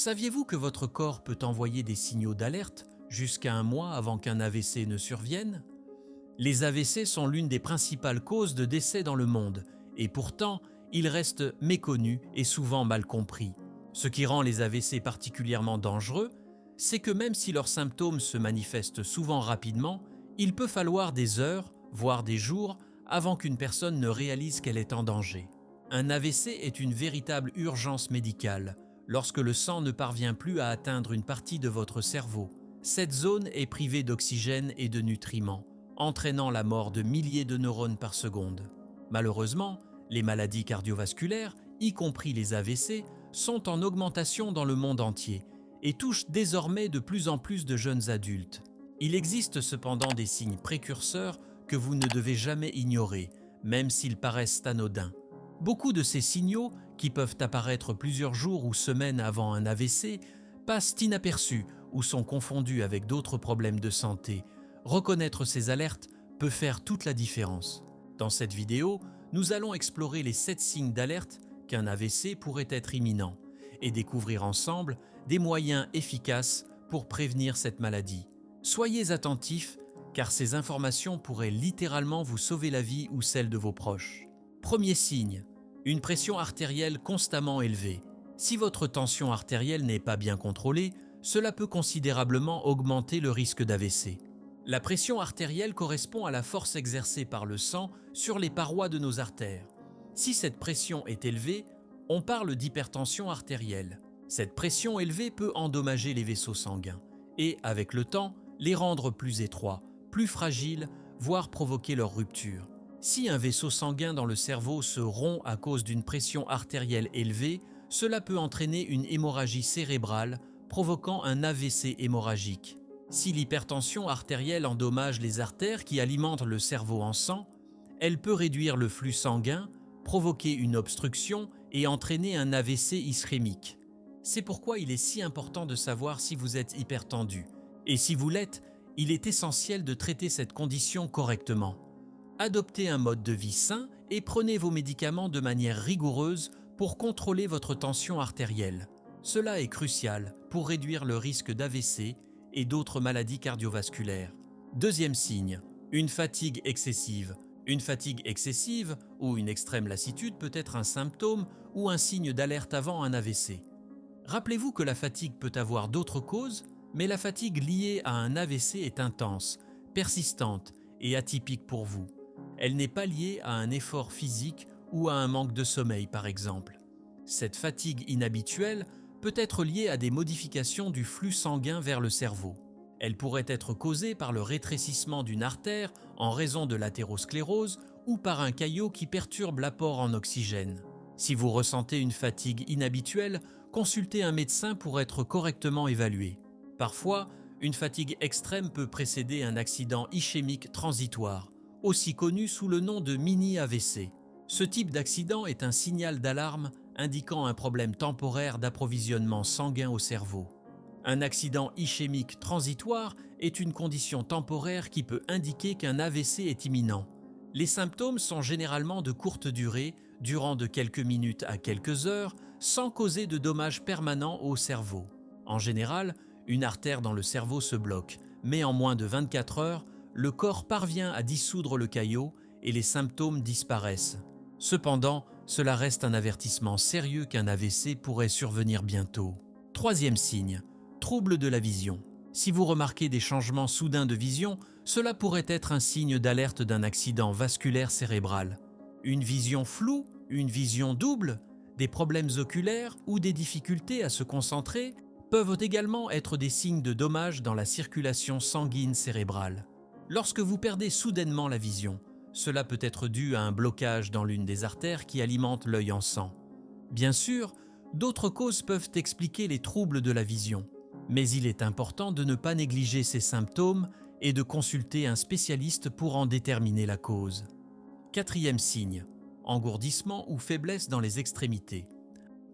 Saviez-vous que votre corps peut envoyer des signaux d'alerte jusqu'à un mois avant qu'un AVC ne survienne? Les AVC sont l'une des principales causes de décès dans le monde, et pourtant, ils restent méconnus et souvent mal compris. Ce qui rend les AVC particulièrement dangereux, c'est que même si leurs symptômes se manifestent souvent rapidement, il peut falloir des heures, voire des jours, avant qu'une personne ne réalise qu'elle est en danger. Un AVC est une véritable urgence médicale. Lorsque le sang ne parvient plus à atteindre une partie de votre cerveau, cette zone est privée d'oxygène et de nutriments, entraînant la mort de milliers de neurones par seconde. Malheureusement, les maladies cardiovasculaires, y compris les AVC, sont en augmentation dans le monde entier et touchent désormais de plus en plus de jeunes adultes. Il existe cependant des signes précurseurs que vous ne devez jamais ignorer, même s'ils paraissent anodins. Beaucoup de ces signaux, qui peuvent apparaître plusieurs jours ou semaines avant un AVC, passent inaperçus ou sont confondus avec d'autres problèmes de santé. Reconnaître ces alertes peut faire toute la différence. Dans cette vidéo, nous allons explorer les 7 signes d'alerte qu'un AVC pourrait être imminent et découvrir ensemble des moyens efficaces pour prévenir cette maladie. Soyez attentifs, car ces informations pourraient littéralement vous sauver la vie ou celle de vos proches. Premier signe, une pression artérielle constamment élevée. Si votre tension artérielle n'est pas bien contrôlée, cela peut considérablement augmenter le risque d'AVC. La pression artérielle correspond à la force exercée par le sang sur les parois de nos artères. Si cette pression est élevée, on parle d'hypertension artérielle. Cette pression élevée peut endommager les vaisseaux sanguins et, avec le temps, les rendre plus étroits, plus fragiles, voire provoquer leur rupture. Si un vaisseau sanguin dans le cerveau se rompt à cause d'une pression artérielle élevée, cela peut entraîner une hémorragie cérébrale, provoquant un AVC hémorragique. Si l'hypertension artérielle endommage les artères qui alimentent le cerveau en sang, elle peut réduire le flux sanguin, provoquer une obstruction et entraîner un AVC ischémique. C'est pourquoi il est si important de savoir si vous êtes hypertendu. Et si vous l'êtes, il est essentiel de traiter cette condition correctement. Adoptez un mode de vie sain et prenez vos médicaments de manière rigoureuse pour contrôler votre tension artérielle. Cela est crucial pour réduire le risque d'AVC et d'autres maladies cardiovasculaires. Deuxième signe, une fatigue excessive. Une fatigue excessive ou une extrême lassitude peut être un symptôme ou un signe d'alerte avant un AVC. Rappelez-vous que la fatigue peut avoir d'autres causes, mais la fatigue liée à un AVC est intense, persistante et atypique pour vous. Elle n'est pas liée à un effort physique ou à un manque de sommeil, par exemple. Cette fatigue inhabituelle peut être liée à des modifications du flux sanguin vers le cerveau. Elle pourrait être causée par le rétrécissement d'une artère en raison de l'athérosclérose ou par un caillot qui perturbe l'apport en oxygène. Si vous ressentez une fatigue inhabituelle, consultez un médecin pour être correctement évalué. Parfois, une fatigue extrême peut précéder un accident ischémique transitoire, aussi connu sous le nom de mini-AVC. Ce type d'accident est un signal d'alarme indiquant un problème temporaire d'approvisionnement sanguin au cerveau. Un accident ischémique transitoire est une condition temporaire qui peut indiquer qu'un AVC est imminent. Les symptômes sont généralement de courte durée, durant de quelques minutes à quelques heures, sans causer de dommages permanents au cerveau. En général, une artère dans le cerveau se bloque, mais en moins de 24 heures, le corps parvient à dissoudre le caillot et les symptômes disparaissent. Cependant, cela reste un avertissement sérieux qu'un AVC pourrait survenir bientôt. Troisième signe, trouble de la vision. Si vous remarquez des changements soudains de vision, cela pourrait être un signe d'alerte d'un accident vasculaire cérébral. Une vision floue, une vision double, des problèmes oculaires ou des difficultés à se concentrer peuvent également être des signes de dommages dans la circulation sanguine cérébrale. Lorsque vous perdez soudainement la vision, cela peut être dû à un blocage dans l'une des artères qui alimente l'œil en sang. Bien sûr, d'autres causes peuvent expliquer les troubles de la vision, mais il est important de ne pas négliger ces symptômes et de consulter un spécialiste pour en déterminer la cause. Quatrième signe, engourdissement ou faiblesse dans les extrémités.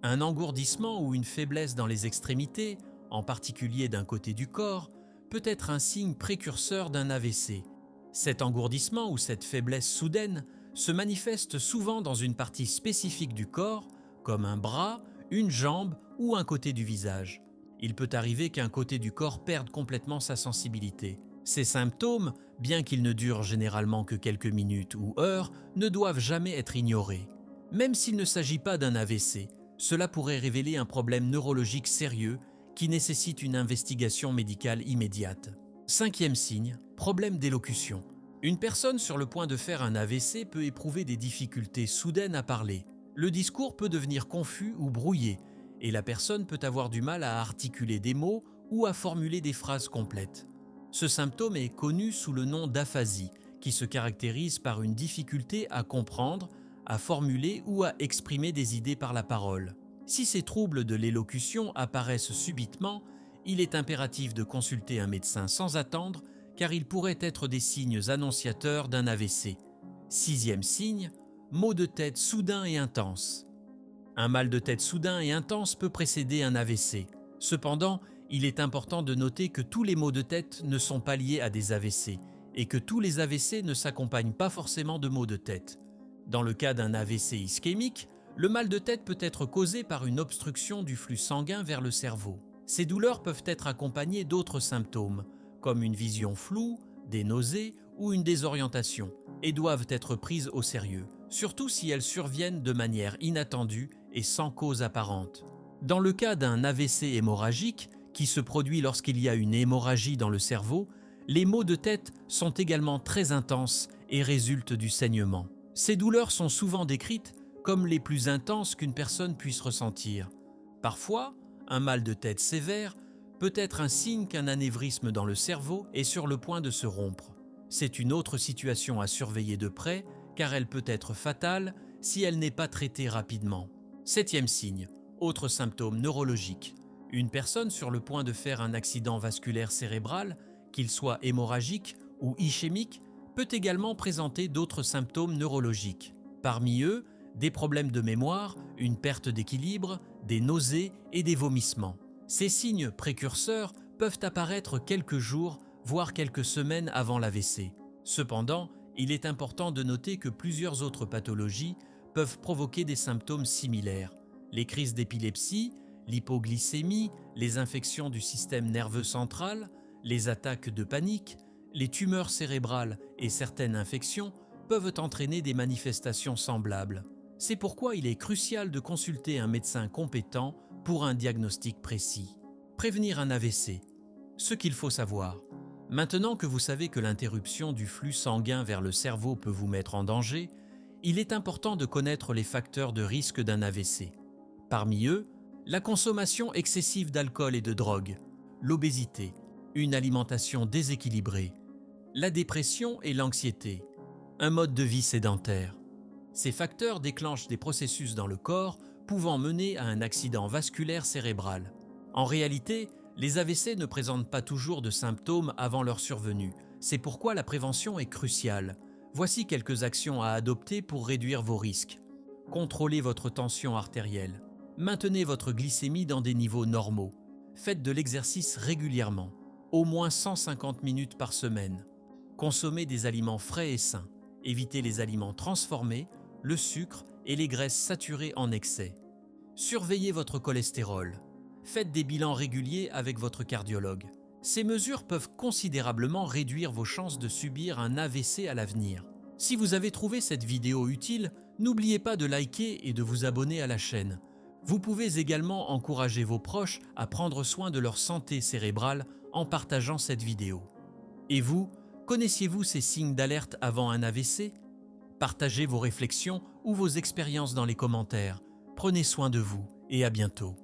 Un engourdissement ou une faiblesse dans les extrémités, en particulier d'un côté du corps, peut être un signe précurseur d'un AVC. Cet engourdissement ou cette faiblesse soudaine se manifeste souvent dans une partie spécifique du corps, comme un bras, une jambe ou un côté du visage. Il peut arriver qu'un côté du corps perde complètement sa sensibilité. Ces symptômes, bien qu'ils ne durent généralement que quelques minutes ou heures, ne doivent jamais être ignorés. Même s'il ne s'agit pas d'un AVC, cela pourrait révéler un problème neurologique sérieux qui nécessite une investigation médicale immédiate. 5e signe, problème d'élocution. Une personne sur le point de faire un AVC peut éprouver des difficultés soudaines à parler. Le discours peut devenir confus ou brouillé, et la personne peut avoir du mal à articuler des mots ou à formuler des phrases complètes. Ce symptôme est connu sous le nom d'aphasie, qui se caractérise par une difficulté à comprendre, à formuler ou à exprimer des idées par la parole. Si ces troubles de l'élocution apparaissent subitement, il est impératif de consulter un médecin sans attendre, car ils pourraient être des signes annonciateurs d'un AVC. 6e signe, maux de tête soudains et intenses. Un mal de tête soudain et intense peut précéder un AVC. Cependant, il est important de noter que tous les maux de tête ne sont pas liés à des AVC et que tous les AVC ne s'accompagnent pas forcément de maux de tête. Dans le cas d'un AVC ischémique, le mal de tête peut être causé par une obstruction du flux sanguin vers le cerveau. Ces douleurs peuvent être accompagnées d'autres symptômes, comme une vision floue, des nausées ou une désorientation, et doivent être prises au sérieux, surtout si elles surviennent de manière inattendue et sans cause apparente. Dans le cas d'un AVC hémorragique, qui se produit lorsqu'il y a une hémorragie dans le cerveau, les maux de tête sont également très intenses et résultent du saignement. Ces douleurs sont souvent décrites comme les plus intenses qu'une personne puisse ressentir. Parfois, un mal de tête sévère peut être un signe qu'un anévrisme dans le cerveau est sur le point de se rompre. C'est une autre situation à surveiller de près, car elle peut être fatale si elle n'est pas traitée rapidement. 7e signe, autre symptôme neurologique. Une personne sur le point de faire un accident vasculaire cérébral, qu'il soit hémorragique ou ischémique, peut également présenter d'autres symptômes neurologiques. Parmi eux, des problèmes de mémoire, une perte d'équilibre, des nausées et des vomissements. Ces signes précurseurs peuvent apparaître quelques jours, voire quelques semaines avant l'AVC. Cependant, il est important de noter que plusieurs autres pathologies peuvent provoquer des symptômes similaires. Les crises d'épilepsie, l'hypoglycémie, les infections du système nerveux central, les attaques de panique, les tumeurs cérébrales et certaines infections peuvent entraîner des manifestations semblables. C'est pourquoi il est crucial de consulter un médecin compétent pour un diagnostic précis. Prévenir un AVC. Ce qu'il faut savoir. Maintenant que vous savez que l'interruption du flux sanguin vers le cerveau peut vous mettre en danger, il est important de connaître les facteurs de risque d'un AVC. Parmi eux, la consommation excessive d'alcool et de drogue, l'obésité, une alimentation déséquilibrée, la dépression et l'anxiété, un mode de vie sédentaire. Ces facteurs déclenchent des processus dans le corps pouvant mener à un accident vasculaire cérébral. En réalité, les AVC ne présentent pas toujours de symptômes avant leur survenue. C'est pourquoi la prévention est cruciale. Voici quelques actions à adopter pour réduire vos risques. Contrôlez votre tension artérielle. Maintenez votre glycémie dans des niveaux normaux. Faites de l'exercice régulièrement, au moins 150 minutes par semaine. Consommez des aliments frais et sains. Évitez les aliments transformés, le sucre et les graisses saturées en excès. Surveillez votre cholestérol. Faites des bilans réguliers avec votre cardiologue. Ces mesures peuvent considérablement réduire vos chances de subir un AVC à l'avenir. Si vous avez trouvé cette vidéo utile, n'oubliez pas de liker et de vous abonner à la chaîne. Vous pouvez également encourager vos proches à prendre soin de leur santé cérébrale en partageant cette vidéo. Et vous, connaissiez-vous ces signes d'alerte avant un AVC ? Partagez vos réflexions ou vos expériences dans les commentaires. Prenez soin de vous et à bientôt.